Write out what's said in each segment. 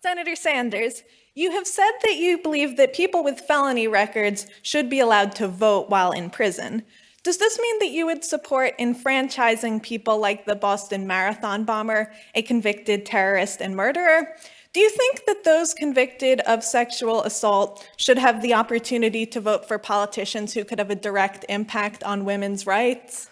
Senator Sanders, you have said that you believe that people with felony records should be allowed to vote while in prison. Does this mean that you would support enfranchising people like the Boston Marathon bomber, a convicted terrorist and murderer? Do you think that those convicted of sexual assault should have the opportunity to vote for politicians who could have a direct impact on women's rights?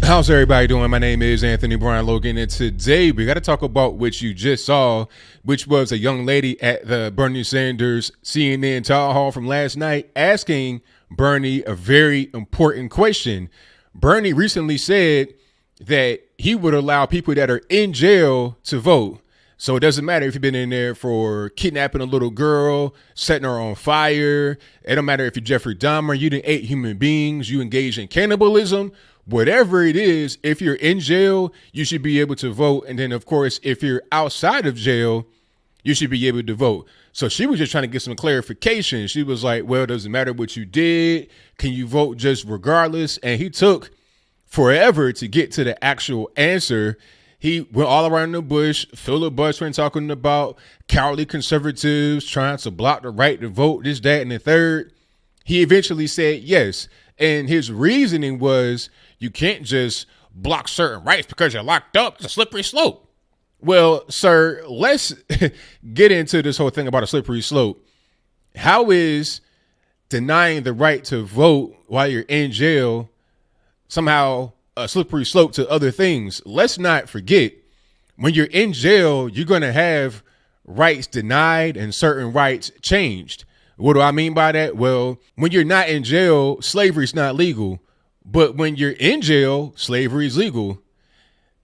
How's everybody doing? My name is Anthony Brian Logan, and today we got to talk about what you just saw, which was a young lady at the Bernie Sanders CNN town hall from last night asking Bernie a very important question. Bernie recently said that he would allow people that are in jail to vote. So it doesn't matter if you've been in there for kidnapping a little girl, setting her on fire. It don't matter if you're Jeffrey Dahmer, you didn't ate human beings, you engage in cannibalism. Whatever it is, if you're in jail, you should be able to vote. And then, of course, if you're outside of jail, you should be able to vote. So she was just trying to get some clarification. She was like, well, it doesn't matter what you did. Can you vote just regardless? And he took forever to get to the actual answer. He went all around the bush, filibustering, talking about cowardly conservatives trying to block the right to vote, this, that, and the third. He eventually said yes. And his reasoning was, you can't just block certain rights because you're locked up. It's a slippery slope. Well, sir, let's get into this whole thing about a slippery slope. How is denying the right to vote while you're in jail somehow a slippery slope to other things? Let's not forget, when you're in jail, you're going to have rights denied and certain rights changed. What do I mean by that? Well, when you're not in jail, slavery is not legal. But when you're in jail, slavery is legal.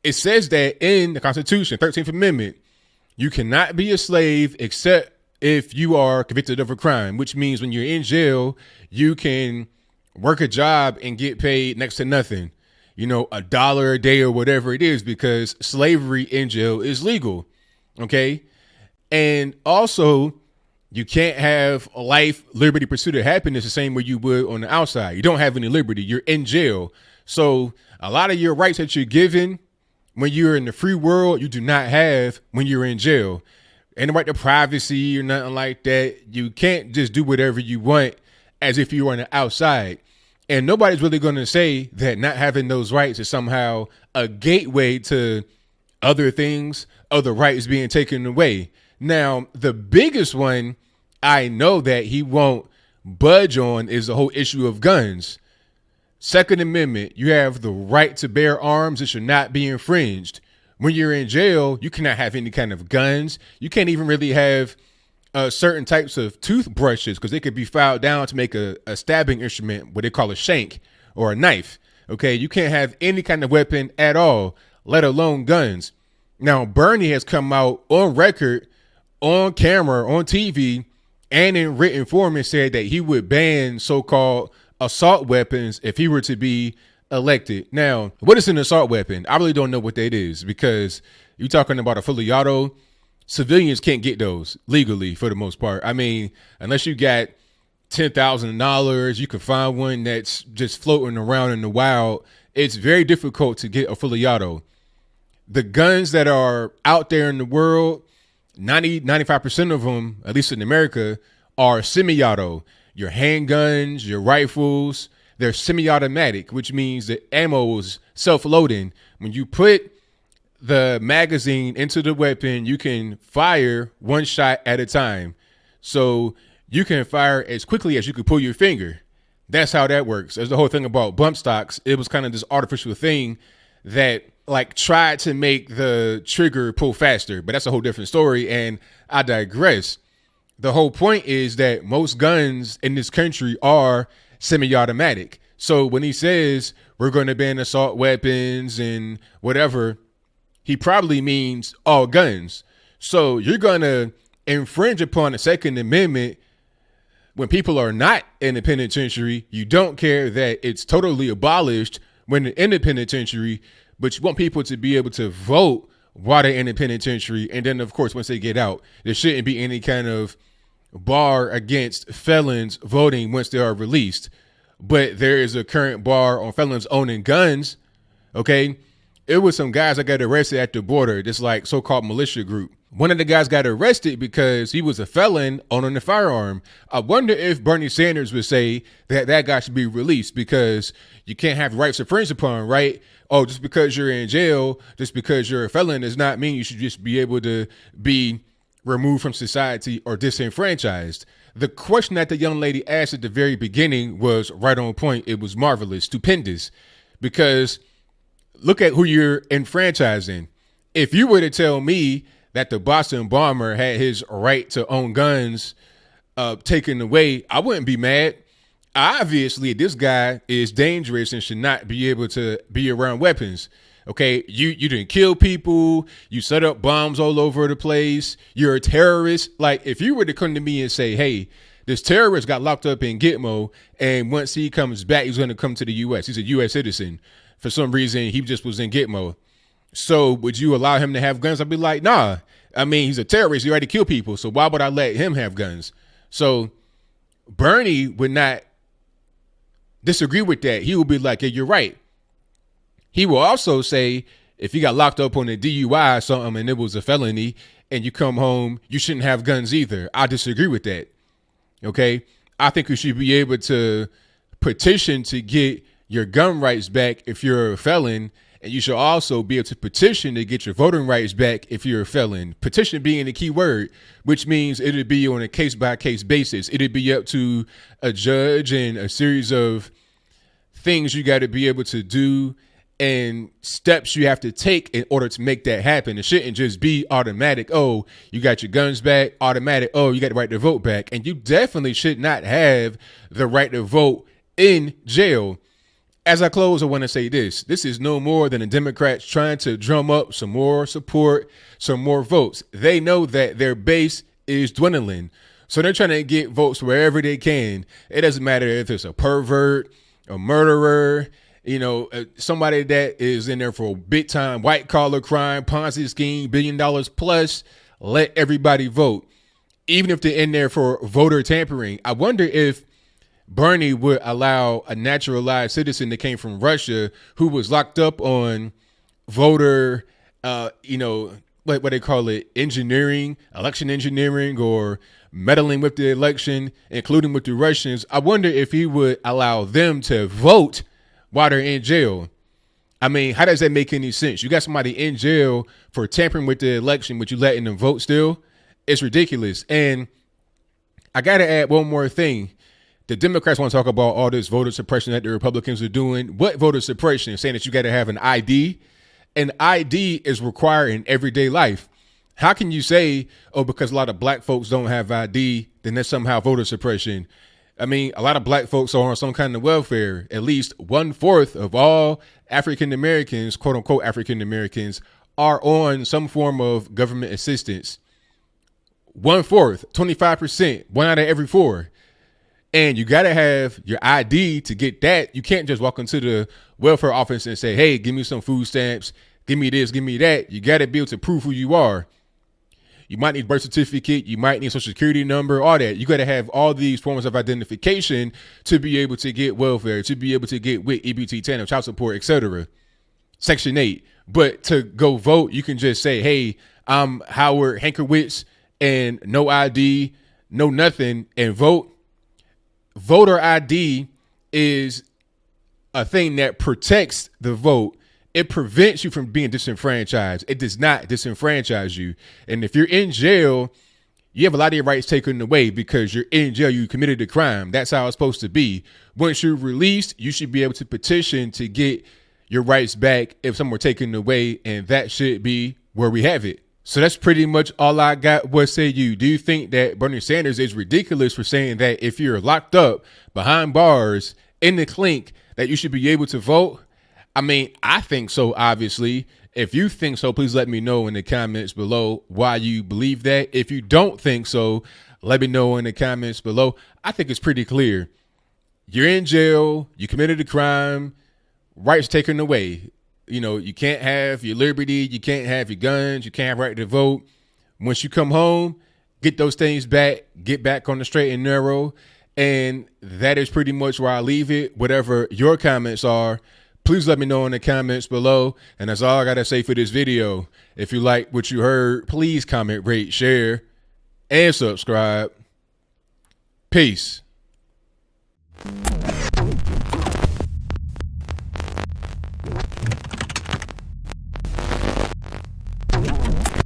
It says that in the Constitution, 13th Amendment, you cannot be a slave except if you are convicted of a crime, which means when you're in jail, you can work a job and get paid next to nothing, $1 a day or whatever it is, because slavery in jail is legal. Okay. And also, you can't have a life, liberty, pursuit of happiness the same way you would on the outside. You don't have any liberty. You're in jail. So a lot of your rights that you're given when you're in the free world, you do not have when you're in jail. Ain't the right to privacy or nothing like that. You can't just do whatever you want as if you were on the outside. And nobody's really going to say that not having those rights is somehow a gateway to other things, other rights being taken away. Now, the biggest one I know that he won't budge on is the whole issue of guns. Second Amendment, you have the right to bear arms. It should not be infringed. When you're in jail, you cannot have any kind of guns. You can't even really have certain types of toothbrushes because they could be filed down to make a stabbing instrument, what they call a shank or a knife. Okay, you can't have any kind of weapon at all, let alone guns. Now, Bernie has come out on record, on camera, on TV, and in written form and said that he would ban so-called assault weapons if he were to be elected. Now, what is an assault weapon? I really don't know what that is, because you're talking about a fully auto. Civilians can't get those legally for the most part. I mean, unless you got $10,000, you can find one that's just floating around in the wild. It's very difficult to get a fully auto. The guns that are out there in the world, 95% of them, at least in America, are semi-auto. Your handguns, your rifles, they're semi-automatic, which means the ammo is self-loading. When you put the magazine into the weapon, you can fire one shot at a time. So you can fire as quickly as you can pull your finger. That's how that works. There's the whole thing about bump stocks. It was kind of this artificial thing that tried to make the trigger pull faster, but that's a whole different story. And I digress. The whole point is that most guns in this country are semi-automatic. So when he says we're going to ban assault weapons and whatever, he probably means all guns. So you're going to infringe upon the Second Amendment when people are not in the penitentiary. You don't care that it's totally abolished when they're in the penitentiary, but you want people to be able to vote while they're in the penitentiary. And then, of course, once they get out, there shouldn't be any kind of bar against felons voting once they are released. But there is a current bar on felons owning guns Okay. It was some guys that got arrested at the border, this like so-called militia group. One of the guys got arrested because he was a felon owning a firearm. I wonder if Bernie Sanders would say that that guy should be released, because you can't have rights infringed upon, right? Oh, just because you're in jail, just because you're a felon does not mean you should just be able to be removed from society or disenfranchised. The question that the young lady asked at the very beginning was right on point. It was marvelous, stupendous, because look at who you're enfranchising. If you were to tell me that the Boston bomber had his right to own guns taken away, I wouldn't be mad. Obviously, this guy is dangerous and should not be able to be around weapons. Okay, you didn't kill people. You set up bombs all over the place. You're a terrorist. Like, if you were to come to me and say, hey, this terrorist got locked up in Gitmo, and once he comes back, he's going to come to the U.S. He's a U.S. citizen. For some reason, he just was in Gitmo. So would you allow him to have guns? I'd be like, nah. I mean, he's a terrorist. He already killed people. So why would I let him have guns? So Bernie would not disagree with that. He would be like, yeah, you're right. He will also say, if you got locked up on a DUI or something and it was a felony and you come home, you shouldn't have guns either. I disagree with that. Okay. I think you should be able to petition to get your gun rights back if you're a felon. And you should also be able to petition to get your voting rights back if you're a felon. Petition being the key word, which means it'd be on a case-by-case basis. It'd be up to a judge and a series of things you got to be able to do and steps you have to take in order to make that happen. It shouldn't just be automatic. Oh, you got your guns back, automatic. Oh, you got the right to vote back. And you definitely should not have the right to vote in jail. As I close, I want to say this. This is no more than the Democrats trying to drum up some more support, some more votes. They know that their base is dwindling. So they're trying to get votes wherever they can. It doesn't matter if it's a pervert, a murderer, somebody that is in there for a big time white collar crime, Ponzi scheme, $1 billion plus. Let everybody vote, even if they're in there for voter tampering. I wonder if Bernie would allow a naturalized citizen that came from Russia who was locked up on voter, what they call it, engineering, election engineering, or meddling with the election, including with the Russians. I wonder if he would allow them to vote while they're in jail. I mean, how does that make any sense? You got somebody in jail for tampering with the election, but you letting them vote still? It's ridiculous. And I got to add one more thing. The Democrats want to talk about all this voter suppression that the Republicans are doing. What voter suppression? Saying that you got to have an ID. An ID is required in everyday life. How can you say, oh, because a lot of black folks don't have ID, then that's somehow voter suppression? I mean, a lot of black folks are on some kind of welfare. At least 1/4 of all African Americans, quote unquote African Americans, are on some form of government assistance. 1/4, 25%, 1 out of every 4. And you got to have your ID to get that. You can't just walk into the welfare office and say, hey, give me some food stamps. Give me this, give me that. You got to be able to prove who you are. You might need birth certificate. You might need social security number, all that. You got to have all these forms of identification to be able to get welfare, to be able to get WIC, EBT, TANF, child support, etc. Section 8. But to go vote, you can just say, hey, I'm Howard Hankerwitz and no ID, no nothing, and vote. Voter ID is a thing that protects the vote. It prevents you from being disenfranchised. It does not disenfranchise you. And if you're in jail, you have a lot of your rights taken away because you're in jail. You committed a crime. That's how it's supposed to be. Once you're released, you should be able to petition to get your rights back if some were taken away. And that should be where we have it. So that's pretty much all I got. What say you? Do you think that Bernie Sanders is ridiculous for saying that if you're locked up behind bars in the clink that you should be able to vote? I mean, I think so, obviously. If you think so, please let me know in the comments below why you believe that. If you don't think so, let me know in the comments below. I think it's pretty clear. You're in jail. You committed a crime. Rights taken away. You can't have your liberty. You can't have your guns. You can't have right to vote. Once you come home, get those things back, get back on the straight and narrow. And that is pretty much where I leave it. Whatever your comments are, Please let me know in the comments below. And that's all I got to say for this video. If you like what you heard, please comment, rate, share, and subscribe. Peace.